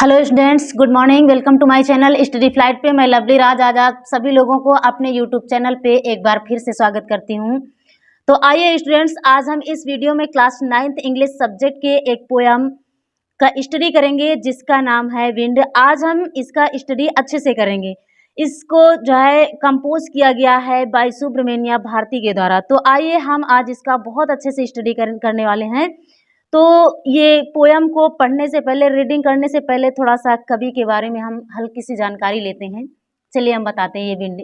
Hello students, good morning. Welcome to my channel Study Flight पे। मैं lovely राज आज आप सभी लोगों को अपने यूट्यूब चैनल पे एक बार फिर से स्वागत करती हूँ। तो आइए स्टूडेंट्स, आज हम इस वीडियो में क्लास 9th इंग्लिश सब्जेक्ट के एक पोयम का स्टडी करेंगे जिसका नाम है विंड। आज हम इसका स्टडी अच्छे से करेंगे। इसको जो है कंपोज किया गया है बाय सुब्रमण्या भारती के द्वारा। तो आइए हम आज इसका बहुत अच्छे से स्टडी करने वाले हैं। तो ये पोयम को पढ़ने से पहले, रीडिंग करने से पहले थोड़ा सा कवि के बारे में हम हल्की सी जानकारी लेते हैं। चलिए हम बताते हैं ये विंड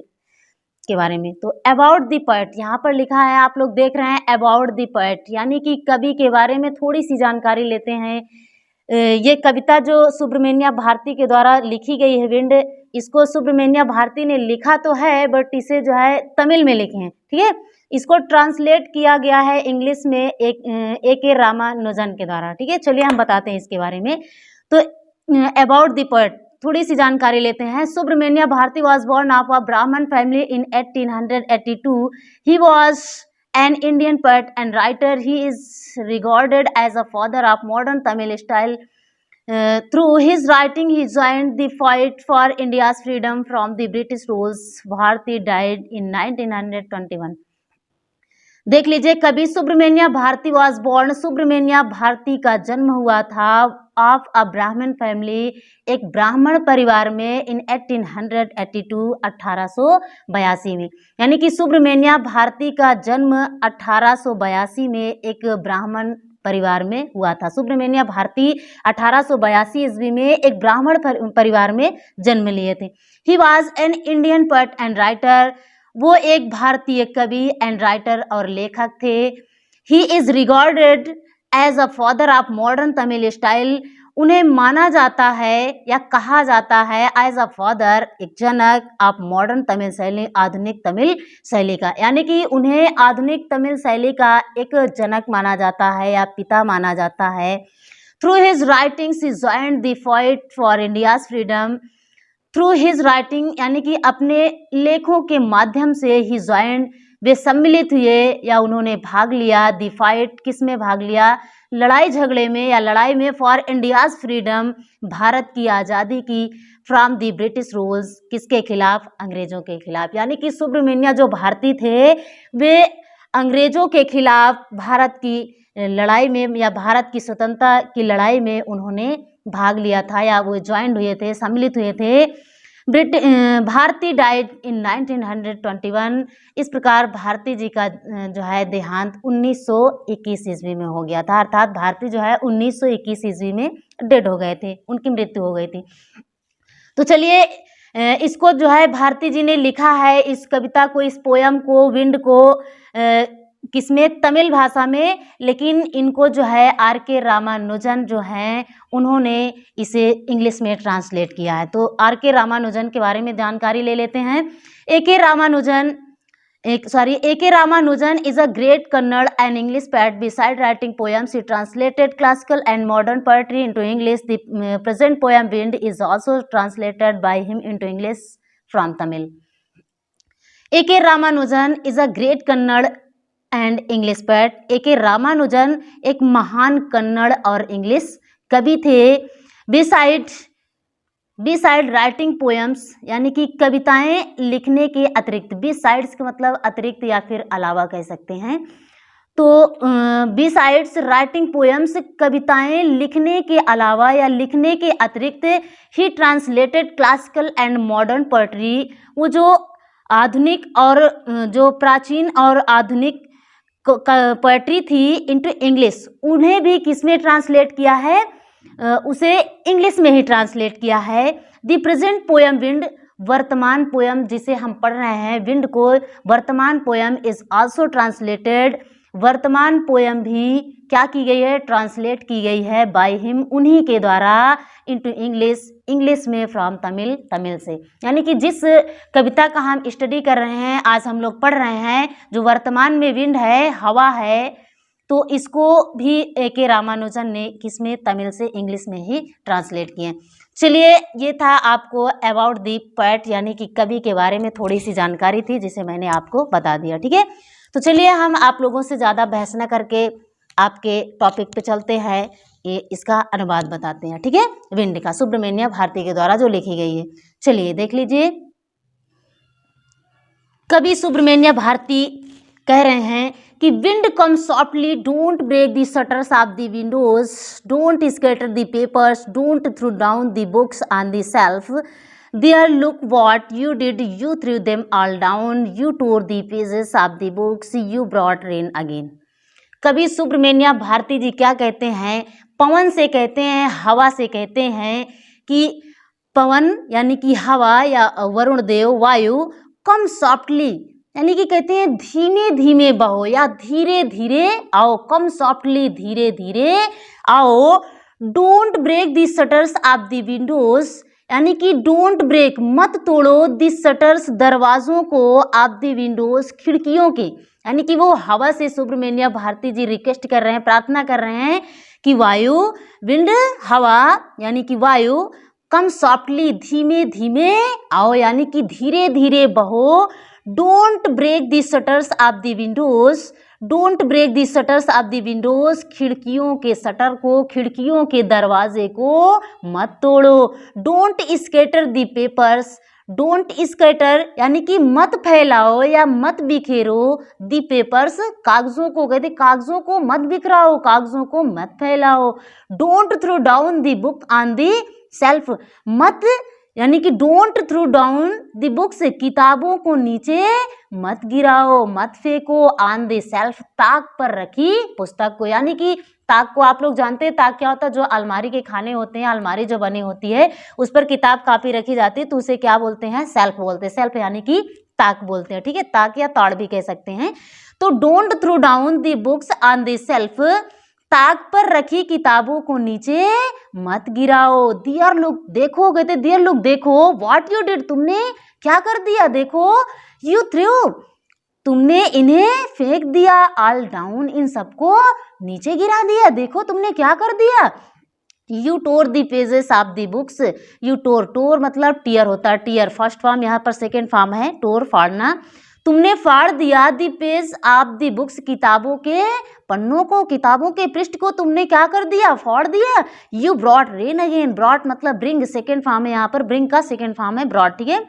के बारे में। तो अबाउट द पोएट, यहाँ पर लिखा है, आप लोग देख रहे हैं अबाउट द पोएट, यानी कि कवि के बारे में थोड़ी सी जानकारी लेते हैं। ये कविता जो सुब्रमण्या भारती के द्वारा लिखी गई है विंड, इसको सुब्रमण्या भारती ने लिखा तो है बट इसे जो है तमिल में लिखे हैं, ठीक है। इसको ट्रांसलेट किया गया है इंग्लिश में ए.के. रामानुजन के द्वारा, ठीक है। चलिए हम बताते हैं इसके बारे में। तो अबाउट द पोएट थोड़ी सी जानकारी लेते हैं। Subramanya Bharati was born of a Brahmin family in 1882। ही वॉज an Indian poet and writer. He is regarded as a father of modern Tamil style. Through his writing, he joined the fight for India's freedom from the British rule. Bharati died in 1921. देख लीजिए, कवि Subramanya Bharati was born, Subramanya Bharti का जन्म हुआ था of a Brahmin family, एक ब्राह्मण परिवार में, इन 1882 1882 में। यानी कि सुब्रमण्या भारती का जन्म 1882 में एक ब्राह्मण परिवार में हुआ था। सुब्रमण्या भारती 1882 ईस्वी में एक ब्राह्मण परिवार में जन्म लिए थे। He was an Indian poet and writer, वो एक भारतीय कवि एंड राइटर और लेखक थे। He is regarded as a father of modern Tamil style, उन्हें माना जाता है या कहा जाता है एज अ फादर, एक जनक ऑफ मॉडर्न तमिल शैली, आधुनिक तमिल शैली का, यानी कि उन्हें आधुनिक तमिल शैली का एक जनक माना जाता है या पिता माना जाता है। Through his writings he joined the fight for India's freedom. Through his writing यानी कि अपने लेखों के माध्यम से ही जॉइंड, वे सम्मिलित हुए या उन्होंने भाग लिया, द फाइट, किस में भाग लिया, लड़ाई झगड़े में या लड़ाई में, फॉर इंडियाज फ्रीडम, भारत की आज़ादी की, फ्रॉम द ब्रिटिश रूल्स, किसके खिलाफ, अंग्रेजों के खिलाफ। यानी कि सुब्रमण्या जो भारती थे वे अंग्रेजों के खिलाफ भारत की लड़ाई में या भारत की स्वतंत्रता की लड़ाई में उन्होंने भाग लिया था या वो ज्वाइंट हुए थे, सम्मिलित हुए थे। Bharati died in 1921। इस प्रकार भारती जी का जो है देहांत 1921 ईस्वी में हो गया था, अर्थात भारती जो है 1921 ईस्वी में डेड हो गए थे, उनकी मृत्यु हो गई थी। तो चलिए, इसको जो है भारती जी ने लिखा है, इस कविता को, इस पोयम को, विंड को, किसमें, तमिल भाषा में, लेकिन इनको जो है आर.के. रामानुजन जो हैं उन्होंने इसे इंग्लिश में ट्रांसलेट किया है। तो आर.के. रामानुजन के बारे में जानकारी ले लेते हैं। A K. Ramanujan is a great Kannada and English poet. Besides writing poems, he translated classical and modern poetry into English. The present poem Wind is also translated by him into English from Tamil. A.K. Ramanujan is a great Kannada and English poet. A K. Ramanujan एक महान कन्नड़ और English कवि थे। Beside writing poems, यानी कि कविताएं लिखने के अतिरिक्त, बिसाइड्स का मतलब अतिरिक्त या फिर अलावा कह सकते हैं। तो बिसाइड्स राइटिंग पोएम्स, कविताएं लिखने के अलावा या लिखने के अतिरिक्त, ही translated classical and modern poetry, वो जो आधुनिक और जो प्राचीन और आधुनिक पोएट्री थी इनटू इंग्लिश, उन्हें भी किसमें ट्रांसलेट किया है, उसे इंग्लिश में ही ट्रांसलेट किया है। द प्रेजेंट पोएम विंड, वर्तमान पोएम जिसे हम पढ़ रहे हैं विंड को, वर्तमान पोएम इज आल्सो ट्रांसलेटेड, वर्तमान पोएम भी क्या की गई है, ट्रांसलेट की गई है बाय हिम, उन्हीं के द्वारा, इनटू इंग्लिश, इंग्लिश में, फ्रॉम तमिल, तमिल से। यानी कि जिस कविता का हम स्टडी कर रहे हैं, आज हम लोग पढ़ रहे हैं, जो वर्तमान में विंड है, हवा है, तो इसको भी ए.के. रामानुजन ने किसमें, तमिल से इंग्लिश में ही ट्रांसलेट किए। चलिए, ये था आपको अबाउट दी पोएट यानी कि कवि के बारे में थोड़ी सी जानकारी थी जिसे मैंने आपको बता दिया, ठीक है। तो चलिए, हम आप लोगों से ज़्यादा बहस न करके आपके टॉपिक पे चलते हैं। ये इसका अनुवाद बताते हैं, ठीक है, विंड का, सुब्रमण्य भारती के द्वारा जो लिखी गई है। चलिए देख लीजिए। कवि सुब्रमण्य भारती कह रहे हैं कि wind come softly, don't break the shutters of the windows, don't scatter the papers, don't throw down the books on the shelf, there look what you did, you threw them all down, you tore the pages of the books, you brought rain again. कवि सुब्रमण्य भारती जी क्या कहते हैं, पवन से कहते हैं, हवा से कहते हैं कि पवन यानी कि हवा या वरुण देव वायु, कम सॉफ्टली यानी कि कहते हैं धीमे धीमे बहो या धीरे धीरे आओ, कम सॉफ्टली धीरे धीरे आओ, don't break the shutters of the windows यानी कि डोंट ब्रेक मत तोड़ो दी शटर्स दरवाजों को, ऑफ दी विंडोज खिड़कियों के, यानी कि वो हवा से सुब्रमण्य भारती जी रिक्वेस्ट कर रहे हैं, प्रार्थना कर रहे हैं कि वायु, विंड हवा यानी कि वायु, कम सॉफ्टली धीमे धीमे आओ यानी कि धीरे धीरे बहो, don't break the shutters of the windows, don't break the shutters of the windows, खिड़कियों के शटर को, खिड़कियों के दरवाजे को मत तोड़ो, don't scatter the papers, don't scatter यानी कि मत फैलाओ या मत बिखेरो, दी पेपर्स कागजों को, कहते कागजों को मत बिखराओ, कागजों को मत फैलाओ, don't throw down the book on the shelf, मत यानी कि don't throw down the books, किताबों को नीचे मत गिराओ, मत फेंको, ऑन द सेल्फ ताक पर रखी पुस्तक को, यानी कि ताक को आप लोग जानते हैं, ताक क्या होता है, जो अलमारी के खाने होते हैं, अलमारी जो बनी होती है उस पर किताब कापी रखी जाती है तो उसे क्या बोलते हैं, सेल्फ बोलते हैं, सेल्फ यानी कि ताक बोलते हैं, ठीक है, ताक या ताड़ भी कह सकते हैं। तो don't throw down the books on the shelf, ताक पर रखी किताबों को नीचे मत गिराओ, डियर लुक देखो, कहते डियर लुक देखो, व्हाट यू डिड तुमने क्या कर दिया, देखो, यू थ्रू तुमने इन्हें फेंक दिया, ऑल डाउन इन सबको नीचे गिरा दिया, देखो तुमने क्या कर दिया, you tore the pages of the books, you tore, tore मतलब टीयर होता है, टीयर फर्स्ट फॉर्म, यहाँ पर सेकेंड फॉर्म है टोर फाड़ना, तुमने फाड़ दिया दी पेज ऑफ दी बुक्स, किताबों के पन्नों को, किताबों के पृष्ठ को तुमने क्या कर दिया, फाड़ दिया, you brought rain again, brought मतलब ब्रिंग, सेकेंड फॉर्म है, यहाँ पर ब्रिंग का सेकेंड फॉर्म है ब्रॉट, ठीक है,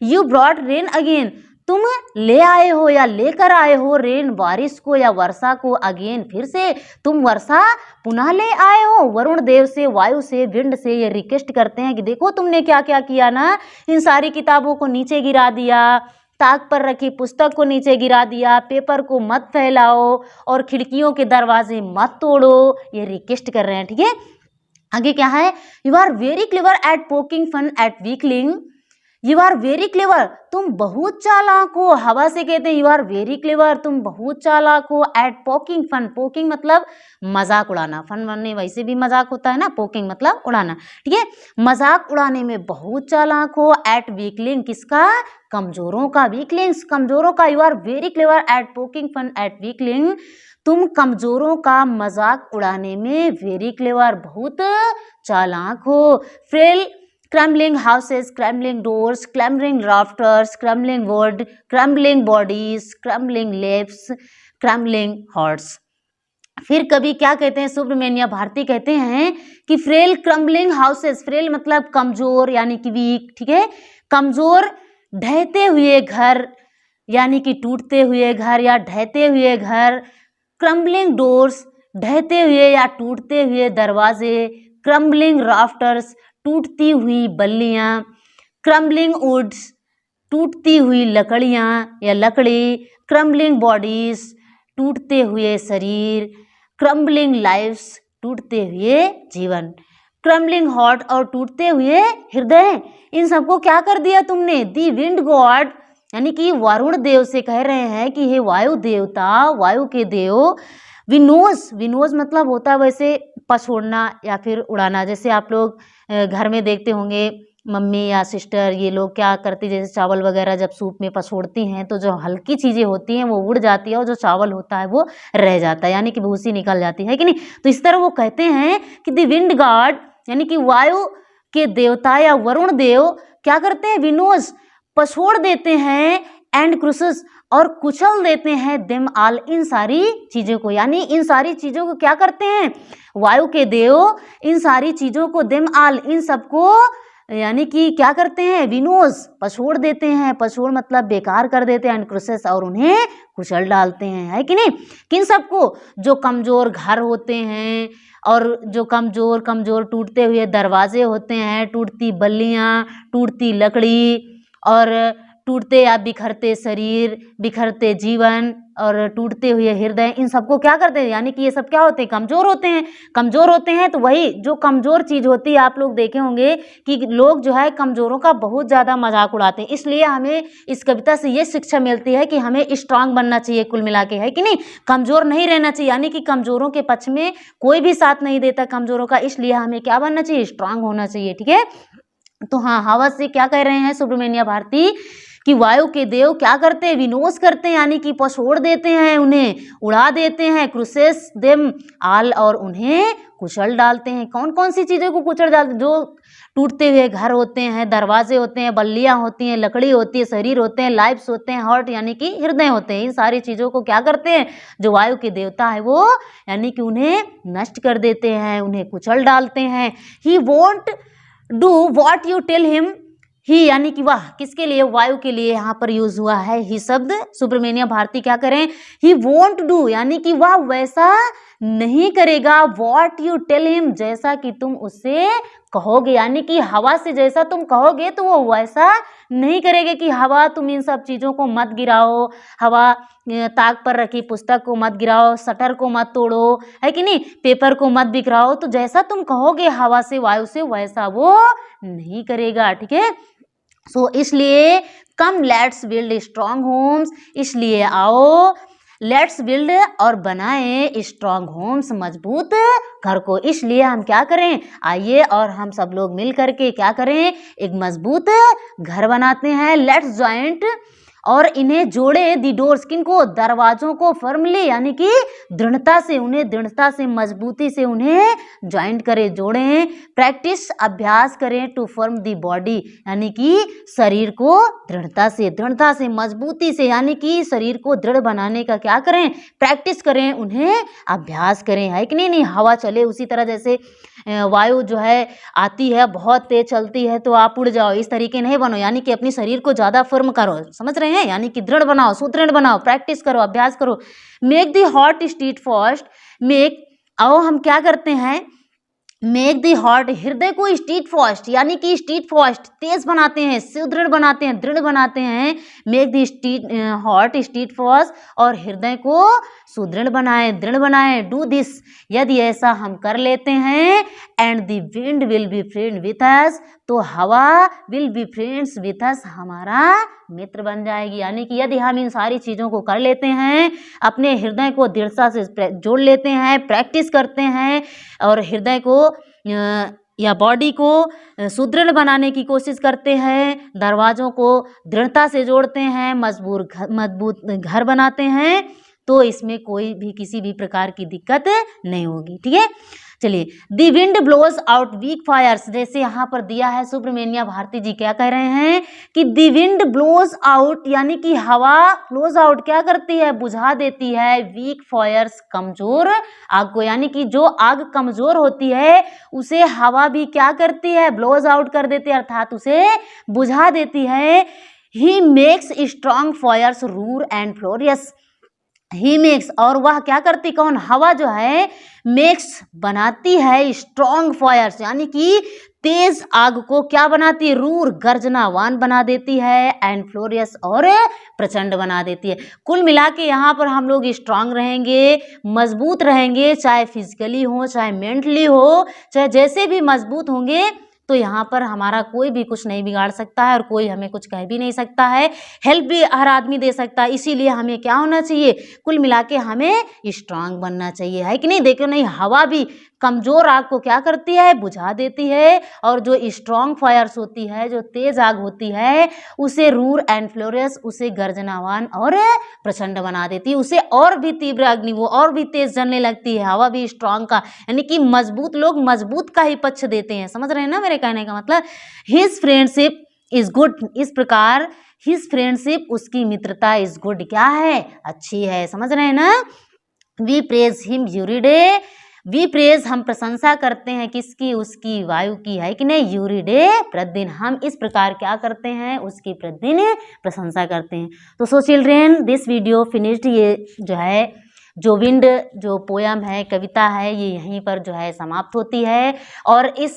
यू ब्रॉट रेन अगेन, तुम ले आए हो या लेकर आए हो, रेन बारिश को या वर्षा को, अगेन फिर से, तुम वर्षा पुनः ले आए हो, वरुण देव से, वायु से, विंड से ये रिक्वेस्ट करते हैं कि देखो तुमने क्या क्या किया ना, इन सारी किताबों को नीचे गिरा दिया, ताक पर रखी पुस्तक को नीचे गिरा दिया, पेपर को मत फैलाओ और खिड़कियों के दरवाजे मत तोड़ो, ये रिक्वेस्ट कर रहे हैं, ठीक है। आगे क्या है, you are very clever at poking fun at weakling, you are very clever तुम बहुत चालाक हो, हवा से कहते हैं यू आर वेरी क्लेवर तुम बहुत चालाक हो, एट पोकिंग फन, पोकिंग मतलब मजाक उड़ाना, फन बनने वैसे भी मजाक होता है ना, पोकिंग मतलब उड़ाना, ठीक है, मजाक उड़ाने में बहुत चालाक हो, एट वीकलिंग किसका, कमजोरों का, वीकलिंग्स कमजोरों का, you are very clever at poking fun at weakling, तुम कमजोरों का मजाक उड़ाने में वेरी क्लेवर बहुत चालाक हो, frail crumbling houses, crumbling doors, crumbling rafters, crumbling wood, crumbling bodies, crumbling lips, crumbling hearts। फिर कभी क्या कहते हैं, सुब्रमण्य भारती कहते हैं कि फ्रेल क्रम्बलिंग हाउसेस, फ्रेल मतलब कमजोर यानी कि वीक, ठीक है, कमजोर ढहते हुए घर यानी कि टूटते हुए घर या ढहते हुए घर, क्रम्बलिंग डोर्स ढहते हुए या टूटते हुए दरवाजे, क्रम्बलिंग राफ्टर्स टूटती हुई बल्लियाँ, क्रम्बलिंग वुड्स टूटती हुई लकड़ियाँ या लकड़ी, क्रम्बलिंग बॉडीज टूटते हुए शरीर, क्रम्बलिंग लाइफ्स टूटते हुए जीवन, क्रम्बलिंग हार्ट और टूटते हुए हृदय, इन सबको क्या कर दिया तुमने, दी विंड गॉड यानी कि वरुण देव से कह रहे हैं कि हे वायु देवता, वायु के देव, विनोज, विनोज मतलब होता है वैसे पछोड़ना या फिर उड़ाना, जैसे आप लोग घर में देखते होंगे मम्मी या सिस्टर ये लोग क्या करती, जैसे चावल वगैरह जब सूप में पछोड़ती हैं तो जो हल्की चीज़ें होती हैं वो उड़ जाती है और जो चावल होता है वो रह जाता है, यानी कि भूसी निकल जाती है कि नहीं, तो इस तरह वो कहते हैं कि द विंड गॉड यानी कि वायु के देवता या वरुण देव क्या करते हैं, विनोज पछोड़ देते हैं, एंड क्रूसेस और कुचल देते हैं देम ऑल, इन सारी चीज़ों को, यानी इन सारी चीज़ों को क्या करते हैं वायु के देव, इन सारी चीज़ों को देम ऑल, इन सबको यानी कि क्या करते हैं विनोज, पछोड़ देते हैं, पछोड़ मतलब बेकार कर देते हैं, एंड क्रुसेस, और उन्हें कुचल डालते हैं, है कि नहीं। किन सबको, जो कमज़ोर घर होते हैं और जो कमज़ोर कमज़ोर टूटते हुए दरवाजे होते हैं, टूटती बल्लियाँ, टूटती लकड़ी और टूटते या बिखरते शरीर, बिखरते जीवन और टूटते हुए हृदय, इन सबको क्या करते हैं, यानी कि ये सब क्या होते हैं कमज़ोर होते हैं। कमज़ोर होते हैं तो वही जो कमज़ोर चीज़ होती है, आप लोग देखे होंगे कि लोग जो है कमज़ोरों का बहुत ज़्यादा मजाक उड़ाते हैं। इसलिए हमें इस कविता से ये शिक्षा मिलती है कि हमें स्ट्रांग बनना चाहिए कुल मिला के, है कि नहीं, कमज़ोर नहीं रहना चाहिए, यानी कि कमज़ोरों के पक्ष में कोई भी साथ नहीं देता कमज़ोरों का, इसलिए हमें क्या बनना चाहिए, स्ट्रांग होना चाहिए, ठीक है। तो हाँ, हवा से क्या कह रहे हैं सुब्रमण्य भारती कि वायु के देव क्या करते हैं विनोश करते हैं, यानी कि पछोड़ देते हैं, उन्हें उड़ा देते हैं, क्रुसेस देम आल, और उन्हें कुचल डालते हैं। कौन कौन सी चीज़ों को कुचल डालते हैं, जो टूटते हुए घर होते हैं, दरवाजे होते हैं, बल्लियाँ होती हैं, लकड़ी होती है, शरीर होते हैं, लाइफ्स होते हैं, हार्ट यानी कि हृदय होते हैं, इन सारी चीज़ों को क्या करते हैं जो वायु के देवता है वो यानी कि उन्हें नष्ट कर देते हैं, उन्हें कुचल डालते हैं। He won't do what you tell him, he यानी कि वह किसके लिए, वायु के लिए यहाँ पर यूज हुआ है ही शब्द। सुब्रमण्य भारती क्या करें, ही वोंट डू यानी कि वह वैसा नहीं करेगा, वॉट यू टेल हिम जैसा कि तुम उससे कहोगे, यानी कि हवा से जैसा तुम कहोगे तो वो वैसा नहीं करेगा कि हवा तुम इन सब चीज़ों को मत गिराओ, हवा ताक पर रखी पुस्तक को मत गिराओ, शटर को मत तोड़ो, है कि नहीं, पेपर को मत बिखराओ, तो जैसा तुम कहोगे हवा से वायु से वैसा वो नहीं करेगा, ठीक है। सो इसलिए come let's build strong homes, इसलिए आओ लेट्स बिल्ड और बनाएं स्ट्रॉन्ग होम्स, मजबूत घर को। इसलिए हम क्या करें, आइए और हम सब लोग मिल करके क्या करें, एक मजबूत घर बनाते हैं। लेट्स जॉइंट और इन्हें जोड़े दी डोर्स, किनको, दरवाजों को, फर्मली यानी कि दृढ़ता से, उन्हें दृढ़ता से मजबूती से उन्हें ज्वाइंट करें, जोड़ें। प्रैक्टिस अभ्यास करें टू फॉर्म दी बॉडी यानी कि शरीर को दृढ़ता से मजबूती से यानी कि शरीर को दृढ़ बनाने का क्या करें, प्रैक्टिस करें, उन्हें अभ्यास करें, है कि नहीं। नहीं हवा चले उसी तरह जैसे वायु जो है आती है बहुत तेज चलती है तो आप उड़ जाओ, इस तरीके नहीं बनो, यानी कि अपनी शरीर को ज़्यादा फर्म करो, समझ रहे हैं, यानी कि दृढ़ बनाओ, सुदृढ़ बनाओ, प्रैक्टिस करो, अभ्यास करो। Make the hot street fast, make आओ हम क्या करते हैं, मेक दी हॉट हृदय को स्टीट फास्ट यानी कि स्टीट फास्ट तेज बनाते हैं, सुदृढ़ बनाते हैं, दृढ़ बनाते हैं। Make the स्टीट hot street fast और हृदय को सुदृढ़ बनाएं, दृढ़ बनाएं। डू दिस यदि ऐसा हम कर लेते हैं, and the wind will be friend with us, तो हवा will be friends with us, हमारा मित्र बन जाएगी। यानी कि यदि हम इन सारी चीज़ों को कर लेते हैं, अपने हृदय को दृढ़ता से जोड़ लेते हैं, प्रैक्टिस करते हैं और हृदय को या बॉडी को सुदृढ़ बनाने की कोशिश करते हैं, दरवाज़ों को दृढ़ता से जोड़ते हैं, मजबूत घर बनाते हैं, तो इसमें कोई भी किसी भी प्रकार की दिक्कत नहीं होगी, ठीक है। चलिए, the wind blows out weak fires, जैसे यहाँ पर दिया है सुब्रमण्य भारती जी क्या कह रहे हैं कि दी विंड ब्लोज आउट यानी कि हवा ब्लोज आउट क्या करती है, बुझा देती है, वीक फायर्स कमजोर आग को, यानी कि जो आग कमजोर होती है उसे हवा भी क्या करती है, ब्लोज आउट कर देती है, अर्थात उसे बुझा देती है। He makes strong fires roar and furious, he makes और वह क्या करती, कौन, हवा जो है मेक्स बनाती है स्ट्रॉन्ग फायर्स यानी कि तेज आग को क्या बनाती है, रूर गर्जनावान बना देती है, एंड फ्लोरियस और प्रचंड बना देती है। कुल मिला के यहाँ पर हम लोग स्ट्रांग रहेंगे, मजबूत रहेंगे, चाहे फिजिकली हो चाहे मेंटली हो, चाहे जैसे भी मजबूत होंगे, तो यहाँ पर हमारा कोई भी कुछ नहीं बिगाड़ सकता है और कोई हमें कुछ कह भी नहीं सकता है, हेल्प भी हर आदमी दे सकता है। इसीलिए हमें क्या होना चाहिए, कुल मिला के हमें स्ट्रांग बनना चाहिए, है कि नहीं। देखो नहीं, हवा भी कमज़ोर आग को क्या करती है, बुझा देती है, और जो स्ट्रॉन्ग फायर्स होती है, जो तेज आग होती है, उसे रूर एंड फ्लोरियस, उसे गर्जनावान और प्रचंड बना देती है, उसे और भी तीव्र अग्नि, वो और भी तेज जलने लगती है। हवा भी स्ट्रॉन्ग का यानी कि मजबूत लोग मजबूत का ही पक्ष देते हैं, समझ रहे हैं ना मेरे कहने का मतलब। हिज फ्रेंडशिप इज गुड, इस प्रकार हिज फ्रेंडशिप, उसकी मित्रता इज गुड, क्या है, अच्छी है। समझ रहे हैं ना। We praise him every day, we praise हम प्रशंसा करते हैं किसकी, उसकी, वायु की, है कि नहीं, एवरी डे प्रतिदिन हम इस प्रकार क्या करते हैं, उसकी प्रतिदिन प्रशंसा करते हैं। तो सो चिल्ड्रेन दिस वीडियो फिनिश्ड, ये जो है जो विंड जो पोयम है, कविता है, ये यहीं पर जो है समाप्त होती है। और इस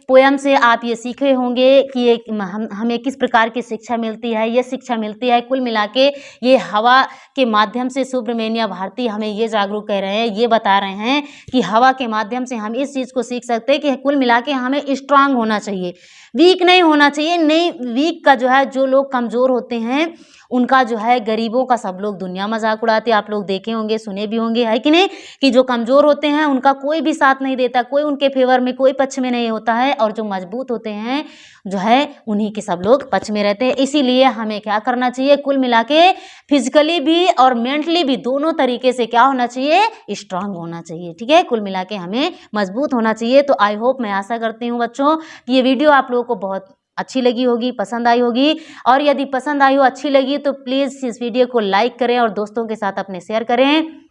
पोयम से आप ये सीखे होंगे कि हमें किस प्रकार की शिक्षा मिलती है। ये शिक्षा मिलती है कुल मिला के, ये हवा के माध्यम से सुब्रमण्या भारती हमें ये जागरूक कर रहे हैं, ये बता रहे हैं कि हवा के माध्यम से हम इस चीज़ को सीख सकते हैं कि कुल मिला के हमें स्ट्रांग होना चाहिए, वीक नहीं होना चाहिए। नहीं, वीक का जो है, जो लोग कमज़ोर होते हैं उनका जो है, गरीबों का सब लोग दुनिया मजाक उड़ाते हैं। आप लोग देखे होंगे, सुने भी होंगे, है कि नहीं, कि जो कमज़ोर होते हैं उनका कोई भी साथ नहीं देता, कोई उनके फेवर में, कोई पक्ष में नहीं होता है। और जो मजबूत होते हैं जो है, उन्हीं के सब लोग पक्ष में रहते हैं। इसीलिए हमें क्या करना चाहिए, कुल मिला के फिजिकली भी और मेंटली भी दोनों तरीके से क्या होना चाहिए, स्ट्रांग होना चाहिए। ठीक है, कुल मिला के हमें मजबूत होना चाहिए। तो आई होप, मैं आशा करती हूँ बच्चों कि ये वीडियो आप लोगों को बहुत अच्छी लगी होगी, पसंद आई होगी। और यदि पसंद आई हो, अच्छी लगी, तो प्लीज़ इस वीडियो को लाइक करें और दोस्तों के साथ अपने शेयर करें।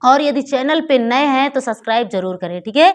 और यदि चैनल पे नए हैं तो सब्सक्राइब जरूर करें। ठीक है।